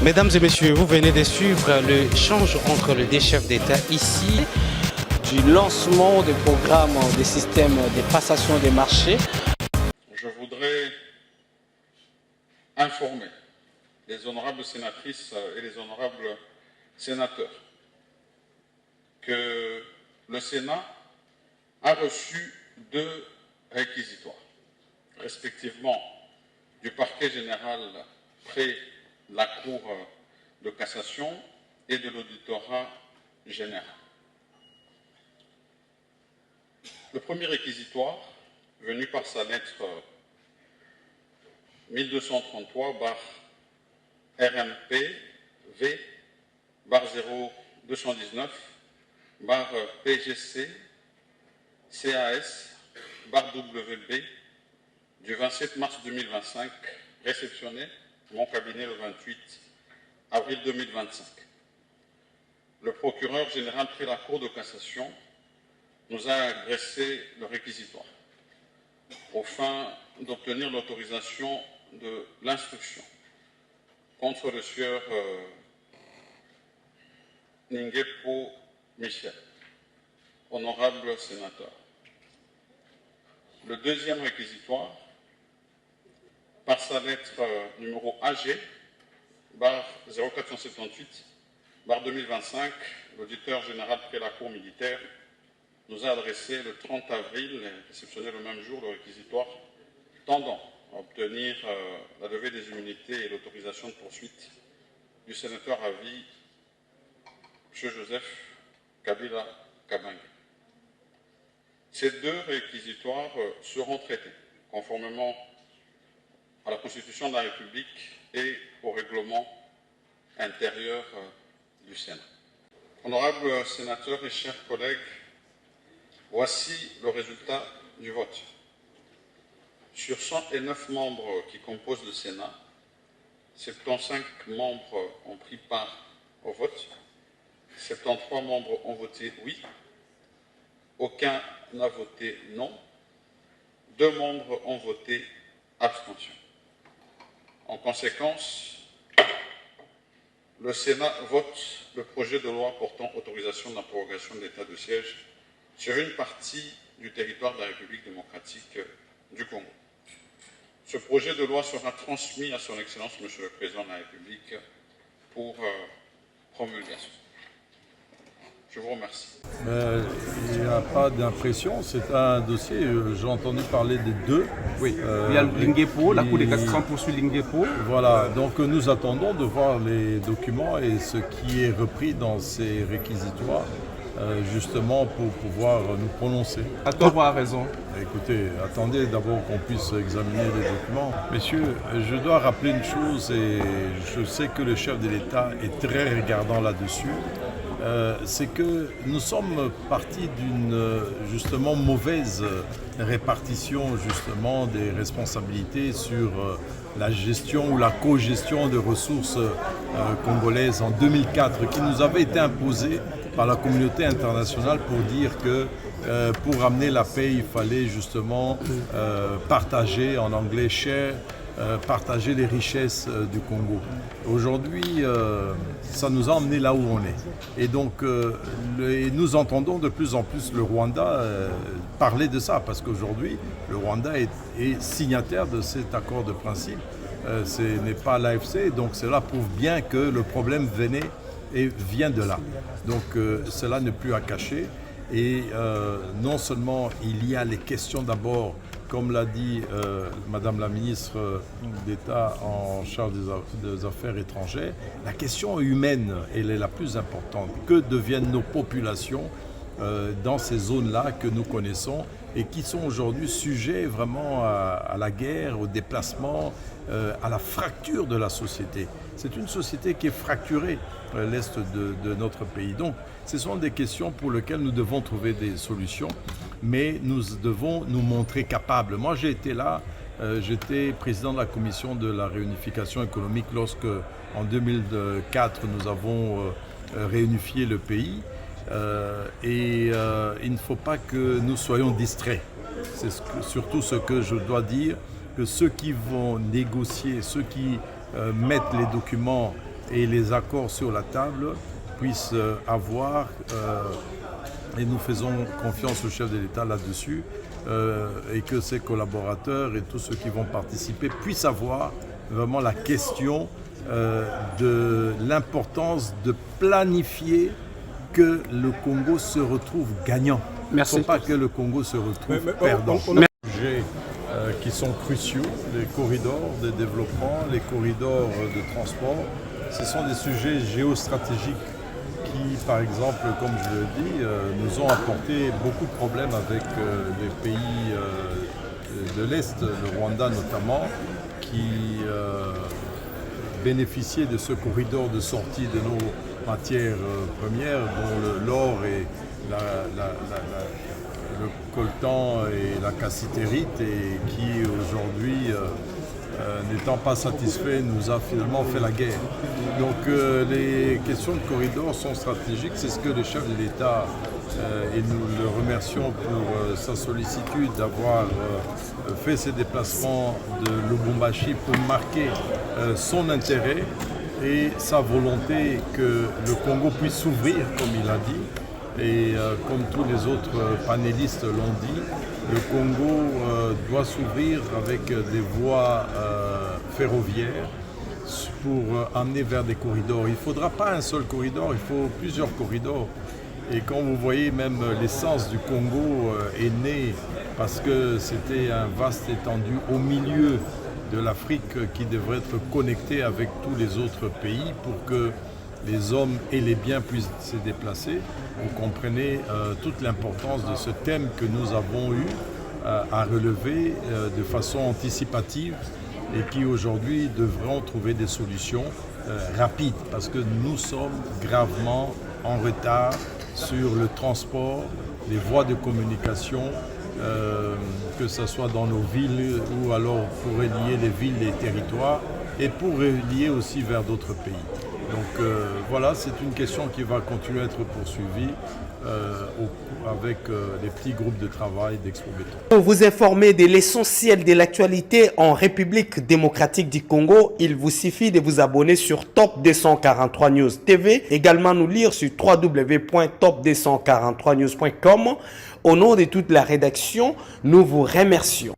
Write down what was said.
Mesdames et messieurs, vous venez de suivre l'échange entre les deux chefs d'État ici. Du lancement des programmes des systèmes de passation des marchés. Je voudrais informer les honorables sénatrices et les honorables sénateurs que le Sénat a reçu 2 réquisitoires, respectivement du parquet général près la Cour de cassation et de l'auditorat général. Le premier réquisitoire, venu par sa lettre 1233/RMP V /0219 PGC CAS WB du 27 mars 2025, réceptionné mon cabinet le 28 avril 2025. Le procureur général près la Cour de cassation nous a adressé le réquisitoire aux fins d'obtenir l'autorisation de l'instruction contre le sieur Ningepo Michel, honorable sénateur. Le deuxième réquisitoire, par sa lettre numéro AG, barre 0478/2025, l'auditeur général près la Cour militaire nous a adressé le 30 avril, et réceptionné le même jour, le réquisitoire tendant à obtenir la levée des immunités et l'autorisation de poursuite du sénateur à vie, M. Joseph Kabila Kabange. Ces 2 réquisitoires seront traités conformément à la Constitution de la République et au règlement intérieur du Sénat. Honorables sénateurs et chers collègues, voici le résultat du vote. Sur 109 membres qui composent le Sénat, 75 membres ont pris part au vote, 73 membres ont voté oui, aucun n'a voté non, 2 membres ont voté abstention. En conséquence, le Sénat vote le projet de loi portant autorisation de la prorogation de l'état de siège sur une partie du territoire de la République démocratique du Congo. Ce projet de loi sera transmis à son Excellence, Monsieur le Président de la République, pour promulgation. Je vous remercie. Il n'y a pas d'impression, c'est un dossier, j'ai entendu parler des 2. Oui, il y a l'Ingepo, la Cour des cassation poursuit l'Ingepo. Voilà, donc nous attendons de voir les documents et ce qui est repris dans ces réquisitoires, justement pour pouvoir nous prononcer. À tort ou à raison? Écoutez, attendez d'abord qu'on puisse examiner les documents. Messieurs, je dois rappeler une chose et je sais que le chef de l'État est très regardant là-dessus. C'est que nous sommes partis d'une justement mauvaise répartition justement des responsabilités sur la gestion ou la co-gestion de ressources congolaises en 2004 qui nous avait été imposée par la communauté internationale pour dire que pour amener la paix, il fallait justement partager, en anglais share, partager les richesses du Congo. Aujourd'hui, ça nous a emmené là où on est. Et donc, nous entendons de plus en plus le Rwanda parler de ça, parce qu'aujourd'hui, le Rwanda est signataire de cet accord de principe. Ce n'est pas l'AFC, donc cela prouve bien que le problème vient de là. Donc, cela n'est plus à cacher. Et non seulement il y a les questions d'abord, comme l'a dit Madame la ministre d'État en charge des affaires étrangères, la question humaine, elle est la plus importante. Que deviennent nos populations dans ces zones-là que nous connaissons et qui sont aujourd'hui sujets vraiment à la guerre, au déplacement, à la fracture de la société. C'est une société qui est fracturée, l'Est de notre pays. Donc, ce sont des questions pour lesquelles nous devons trouver des solutions, mais nous devons nous montrer capables. Moi, j'ai été là, j'étais président de la commission de la réunification économique lorsque, en 2004, nous avons réunifié le pays. Il ne faut pas que nous soyons distraits. C'est surtout ce que je dois dire, que ceux qui vont négocier, ceux qui mettent les documents et les accords sur la table puissent avoir, et nous faisons confiance au chef de l'État là-dessus, et que ses collaborateurs et tous ceux qui vont participer puissent avoir vraiment la question de l'importance de planifier que le Congo se retrouve gagnant. Merci. Il ne faut pas que le Congo se retrouve perdant. Des sujets qui sont cruciaux, les corridors de développement, les corridors de transport, ce sont des sujets géostratégiques qui, par exemple, comme je le dis, nous ont apporté beaucoup de problèmes avec les pays de l'Est, le Rwanda notamment, qui bénéficiaient de ce corridor de sortie de nos matières premières, dont l'or et le coltan et la cassitérite, et qui aujourd'hui, n'étant pas satisfait, nous a finalement fait la guerre. Donc les questions de corridor sont stratégiques, c'est ce que le chef de l'État, et nous le remercions pour sa sollicitude d'avoir fait ces déplacements de Lubumbashi pour marquer son intérêt et sa volonté que le Congo puisse s'ouvrir, comme il a dit. Et comme tous les autres panélistes l'ont dit, le Congo doit s'ouvrir avec des voies ferroviaires pour amener vers des corridors. Il ne faudra pas un seul corridor, il faut plusieurs corridors. Et quand vous voyez, même l'essence du Congo est née parce que c'était un vaste étendue au milieu de l'Afrique qui devrait être connecté avec tous les autres pays pour que les hommes et les biens puissent se déplacer. Vous comprenez toute l'importance de ce thème que nous avons eu à relever de façon anticipative et qui aujourd'hui devront trouver des solutions rapides parce que nous sommes gravement en retard sur le transport, les voies de communication, que ce soit dans nos villes ou alors pour relier les villes et les territoires et pour relier aussi vers d'autres pays. Donc voilà, c'est une question qui va continuer à être poursuivie avec les petits groupes de travail d'Expo Béton. Pour vous informer de l'essentiel de l'actualité en République démocratique du Congo, il vous suffit de vous abonner sur Top 243 News TV, également nous lire sur www.top243news.com. Au nom de toute la rédaction, nous vous remercions.